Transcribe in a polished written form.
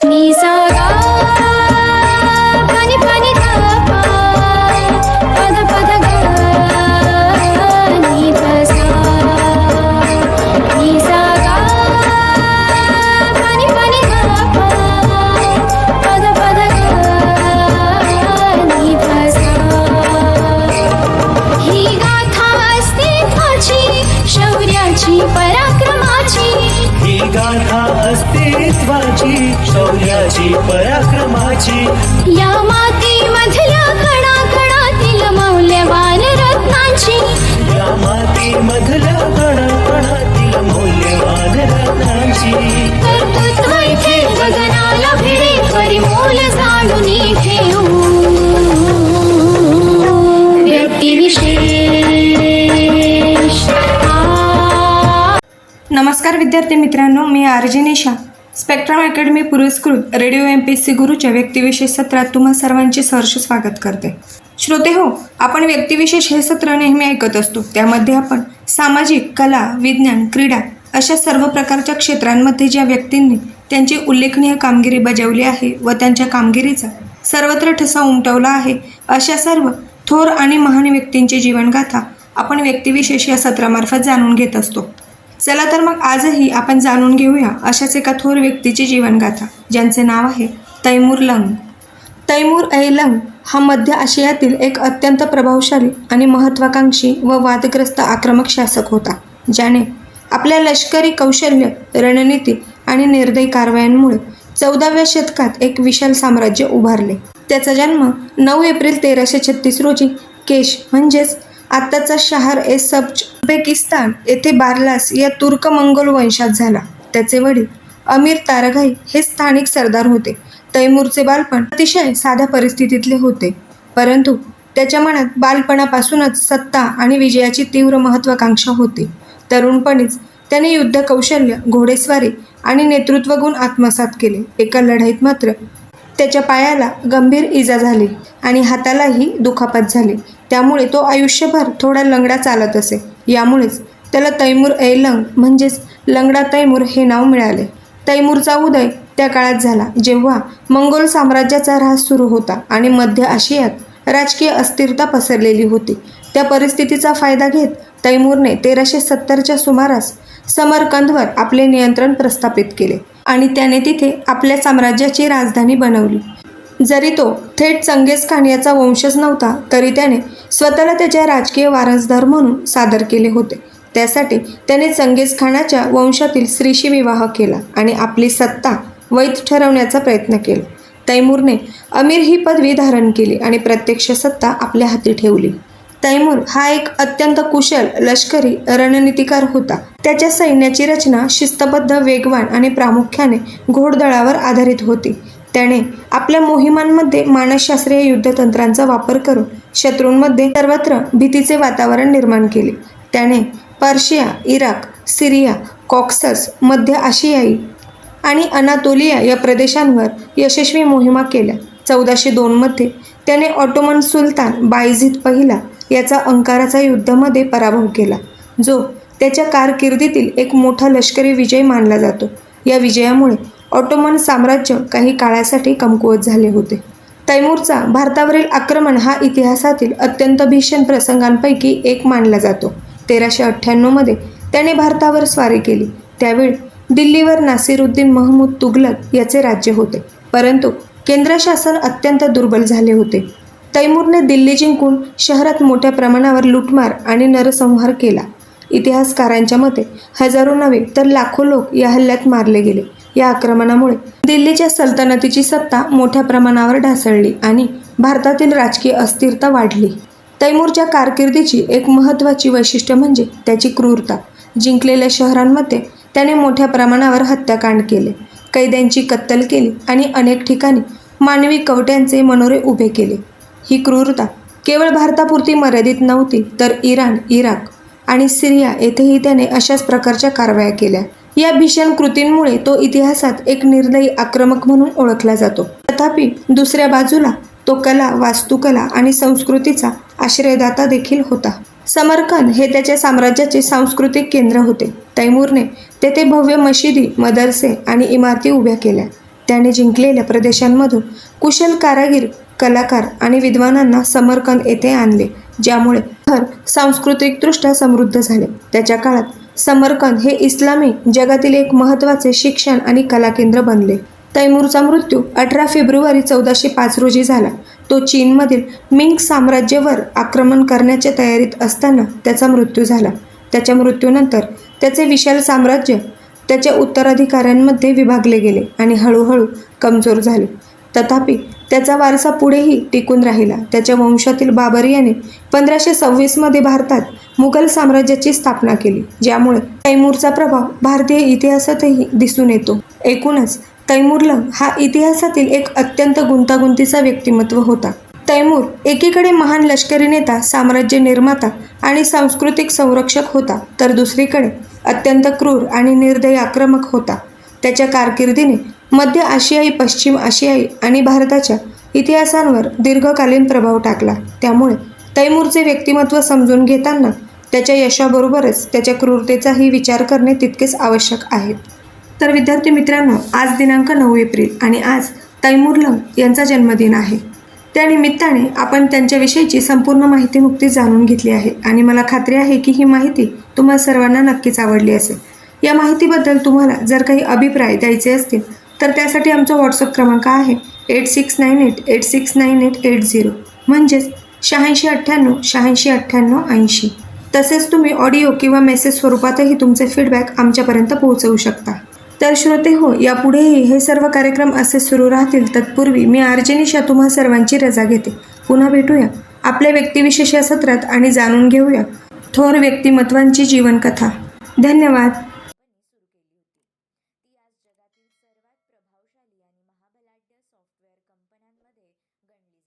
नि सा गा पनि पनि धा पा पद पद गा नि ध सा नि सा गा पनि पनि धा पा पद पद गा नि ध सा ही गाथा अस्तित्वाची शौर्याची पराक्रमाची ही गाथा अस्तित्वाची शौर्याची पराक्रमाची या मातीमधल्या कणाकणातील मौल्यवान रत्नांची या मातीमधल्या कणाकणातील मौल्यवान रत्नांची कर्तृत्व इथे गगनाला भिडे परिमोल जाणून ठेवू व्यक्तिविशेष नमस्कार विद्यार्थी मित्रांनो, मी आरजे निशा स्पेक्ट्रम अकॅडमी पुरस्कृत रेडिओ MPSC गुरुच्या व्यक्तिविशेष सत्रात तुम्हा सर्वांचे सहर्ष स्वागत करते. श्रोते हो, आपण व्यक्तिविशेष हे सत्र नेहमी ऐकत असतो. त्यामध्ये आपण सामाजिक, कला, विज्ञान, क्रीडा अशा सर्व प्रकारच्या क्षेत्रांमध्ये ज्या व्यक्तींनी त्यांची उल्लेखनीय कामगिरी बजावली आहे व त्यांच्या कामगिरीचा सर्वत्र ठसा उमटवला आहे अशा सर्व थोर आणि महान व्यक्तींची जीवनगाथा आपण व्यक्तिविशेष या सत्रामार्फत जाणून घेत असतो. चला तर मग आजही आपण जाणून घेऊया अशाच एका थोर व्यक्तीची जीवनगाथा, ज्यांचे नाव आहे तैमूर लंग. तैमूर-ए-लंग हा मध्य आशियातील एक अत्यंत प्रभावशाली आणि महत्त्वाकांक्षी व वादग्रस्त आक्रमक शासक होता, ज्याने आपल्या लष्करी कौशल्य, रणनीती आणि निर्दयी कारवायांमुळे 14व्या शतकात एक विशाल साम्राज्य उभारले. त्याचा जन्म 9 एप्रिल 1336 रोजी केश म्हणजेच आत्ताचा शहार-ए-सब्ज उझबेकिस्तान येथे बार्लास या तुर्क-मंगोल वंशात झाला. त्याचे वडील अमीर तारघाई हे स्थानिक सरदार होते. तैमूरचे बालपण अतिशय साध्या परिस्थितीतले होते, परंतु त्याच्या मनात बालपणापासूनच सत्ता आणि विजयाची तीव्र महत्त्वाकांक्षा होती. तरुणपणीच त्याने युद्धकौशल्य, घोडेस्वारी आणि नेतृत्व गुण आत्मसात केले. एका लढाईत मात्र त्याच्या पायाला गंभीर इजा झाली आणि हातालाही दुखापत झाली. त्यामुळे तो आयुष्यभर थोडा लंगडा चालत असे. यामुळेच त्याला तैमूर-ए-लंग म्हणजेच लंगडा तैमूर हे नाव मिळाले. तैमूरचा उदय त्या काळात झाला जेव्हा मंगोल साम्राज्याचा ऱ्हास सुरू होता आणि मध्य आशियात राजकीय अस्थिरता पसरलेली होती. त्या परिस्थितीचा फायदा घेत तैमूरने 1370च्या सुमारास समरकंदवर आपले नियंत्रण प्रस्थापित केले आणि त्याने तिथे आपल्या साम्राज्याची राजधानी बनवली. जरी तो थेट चंगेज खान याचा वंशज नव्हता, तरी त्याने स्वतःला त्याच्या राजकीय वारसदार म्हणून सादर केले होते. त्यासाठी त्याने चंगेज खानाच्या वंशातील स्त्रीशी विवाह केला आणि आपली सत्ता वैध ठरवण्याचा प्रयत्न केला. तैमूरने अमीर ही पदवी धारण केली आणि प्रत्यक्ष सत्ता आपल्या हाती ठेवली. तैमूर हा एक अत्यंत कुशल लष्करी रणनीतिकार होता. त्याच्या सैन्याची रचना शिस्तबद्ध, वेगवान आणि प्रामुख्याने घोडदळावर आधारित होती. त्याने आपल्या मोहिमांमध्ये मानसशास्त्रीय युद्धतंत्रांचा वापर करून शत्रूंमध्ये सर्वत्र भीतीचे वातावरण निर्माण केले. त्याने पर्शिया, इराक, सिरिया, कॉकसस, मध्य आशियाई आणि अनातोलिया या प्रदेशांवर यशस्वी मोहिमा केल्या. 1402 मध्ये त्याने ऑटोमन सुलतान बायझीद पहिला याचा अंकाराचा युद्धामध्ये पराभव केला, जो त्याच्या कारकिर्दीतील एक मोठा लष्करी विजय मानला जातो. या विजयामुळे ऑटोमन साम्राज्य काही काळासाठी कमकुवत झाले होते. तैमूरचा भारतावरील आक्रमण हा इतिहासातील अत्यंत भीषण प्रसंगांपैकी एक मानला जातो. 1398 मध्ये त्याने भारतावर स्वारी केली. त्यावेळी दिल्लीवर नासिरुद्दीन महमूद तुघलक याचे राज्य होते, परंतु केंद्र शासन अत्यंत दुर्बल झाले होते. तैमूरने दिल्ली जिंकून शहरात मोठ्या प्रमाणावर लुटमार आणि नरसंहार केला. इतिहासकारांच्या मते हजारो नव्हे तर लाखो लोक या हल्ल्यात मारले गेले. या आक्रमणामुळे दिल्लीच्या सल्तनतीची सत्ता मोठ्या प्रमाणावर ढासळली आणि भारतातील राजकीय अस्थिरता वाढली. तैमूरच्या कारकिर्दीची एक महत्त्वाची वैशिष्ट्य म्हणजे त्याची क्रूरता. जिंकलेल्या शहरांमध्ये त्याने मोठ्या प्रमाणावर हत्याकांड केले, कैद्यांची कत्तल केली आणि अनेक ठिकाणी मानवी कवट्यांचे मनोरे उभे केले. ही क्रूरता केवळ भारतापुरती मर्यादित नव्हती, तर इराण, इराक आणि सिरिया येथेही त्याने अशाच प्रकारच्या कारवाया केल्या. या भीषण कृतींमुळे तो इतिहासात एक निर्दयी आक्रमक म्हणून ओळखला जातो. तथापि दुसऱ्या बाजूला तो कला, वास्तुकला आणि संस्कृतीचा आश्रयदाता देखील होता. समरकंद हे त्याच्या साम्राज्याचे सांस्कृतिक केंद्र होते. तैमूरने तेथे भव्य मशिदी, मदरसे आणि इमारती उभ्या केल्या. त्याने जिंकलेल्या प्रदेशांमधून कुशल कारागीर, कलाकार आणि विद्वानांना समरकंद येथे आणले, ज्यामुळे शहर सांस्कृतिकदृष्ट्या समृद्ध झाले. त्याच्या काळात समरकंद हे इस्लामी जगातील एक महत्त्वाचे शिक्षण आणि कला केंद्र बनले. तैमूरचा मृत्यू 18 फेब्रुवारी 1405 रोजी झाला. तो चीनमधील मिंग साम्राज्यावर आक्रमण करण्याच्या तयारीत असताना त्याचा मृत्यू झाला. त्याच्या मृत्यूनंतर त्याचे विशाल साम्राज्य त्याच्या उत्तराधिकाऱ्यांमध्ये विभागले गेले आणि हळूहळू कमजोर झाले. तथापि त्याचा वारसा पुढेही टिकून राहिला. त्याच्या वंशातील बाबर याने 1526 मध्ये भारतात मुघल साम्राज्याची स्थापना केली, ज्यामुळे तैमूरचा प्रभाव भारतीय इतिहासातही दिसून येतो. एकूणच तैमूरलंग हा इतिहासातील एक अत्यंत गुंतागुंतीचा व्यक्तिमत्व होता. तैमूर एकीकडे महान लष्करी नेता, साम्राज्य निर्माता आणि सांस्कृतिक संरक्षक होता, तर दुसरीकडे अत्यंत क्रूर आणि निर्दयी आक्रमक होता. त्याच्या कारकिर्दीने मध्य आशियाई, पश्चिम आशियाई आणि भारताच्या इतिहासांवर दीर्घकालीन प्रभाव टाकला. त्यामुळे तैमूरचे व्यक्तिमत्व समजून घेताना त्याच्या यशाबरोबरच त्याच्या क्रूरतेचाही विचार करणे तितकेच आवश्यक आहे. तर विद्यार्थी मित्रांनो, आज दिनांक 9 एप्रिल आणि आज तैमूरलंग यांचा जन्मदिन आहे. त्यानिमित्ताने आपण त्यांच्याविषयीची संपूर्ण माहिती नुकतीच जाणून घेतली आहे आणि मला खात्री आहे की ही माहिती तुम्हा सर्वांना नक्कीच आवडली असेल. या माहितीबद्दल तुम्हाला जर काही अभिप्राय द्यायचे असतील तर त्यासाठी आमचा व्हॉट्सअप क्रमांक आहे 8698869880, म्हणजेच 8698869880. तसेच तुम्ही ऑडिओ किंवा मेसेज स्वरूपातही तुमचे फीडबॅक आमच्यापर्यंत पोहोचवू शकता. तर श्रोते हो, यापुढेही हे सर्व कार्यक्रम असे सुरू राहतील. तत्पूर्वी मी आरजे निशा तुम्हा सर्वांची रजा घेते. पुन्हा भेटूया आपल्या व्यक्तिविशेष या सत्रात आणि जाणून घेऊया थोर व्यक्तिमत्वांची जीवनकथा. धन्यवाद.